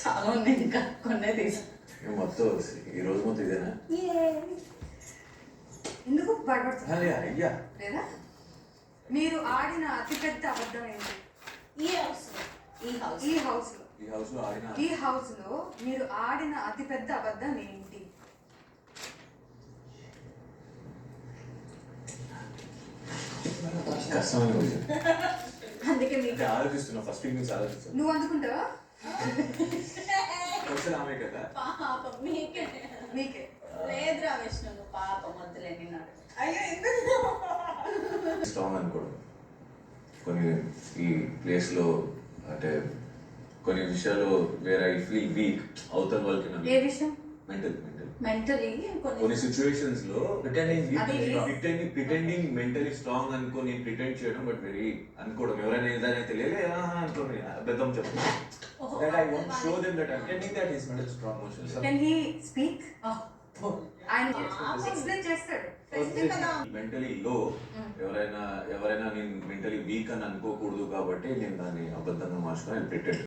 చాలా ఉన్నాయి, ఇంకా కొన్నే తీసి మొత్తం ఈ రోజు మొత్తం ఇదేనా? ఎందుకు భయపడుతున్నారు అయ్యా లేదా? మీరు ఆడిన అతిపెద్ద అబద్ధం ఏంటి? ఈ హౌస్ ఈ హౌస్ ఈ హౌస్ లో ఆడిన ఈ హౌస్ లో మీరు ఆడిన అతిపెద్ద అబద్ధం ఏంటి? కష్టమైన రోజు. అందుకే మీకు ఆలోచిస్తున్నా, ఫస్ట్ వీక్ నుంచి ఆలోచిస్తున్నా. నువ్వు అందుకుంటావా? క్వశ్చన్ ఆమె కదా. పాపం మీకే మీకే లేదురా విష్ణు, నువ్వు పాపం వద్దులే నిన్నాడు. అయ్యో ఎందుకు? స్ట్రాంగ్ అనుకోవడం. కొన్ని ఈ ప్లేస్ లో అంటే కొన్ని విషయాలు వేర్ ఐ ఫీల్ వీక్ అవతల వాళ్ళకి ఏ విషయం? మెంటల్ మెంటలీ కొన్ని సిచ్యువేషన్స్ లో అది ప్రిటెండింగ్ మెంటలీ స్ట్రాంగ్ అనుకో నేను ప్రిటెండ్ చేయడం, బట్ వెరీ అనుకోవడం ఎవరైనా ఏదైనా తెలియలే అనుకోని అబద్ధం చెప్పడం. That I won't show them that I'm pretending that he's mental strong emotions. Can he speak? ఆయన ఎక్స్ప్లెయిన్ చేస్తాడు. మెంటలీ లో ఎవరైనా నేను మెంటలీ వీక్ అని అనుకోకూడదు కాబట్టి నేను దాన్ని అబద్ధంగా మార్చుకొని ప్రిటెండ్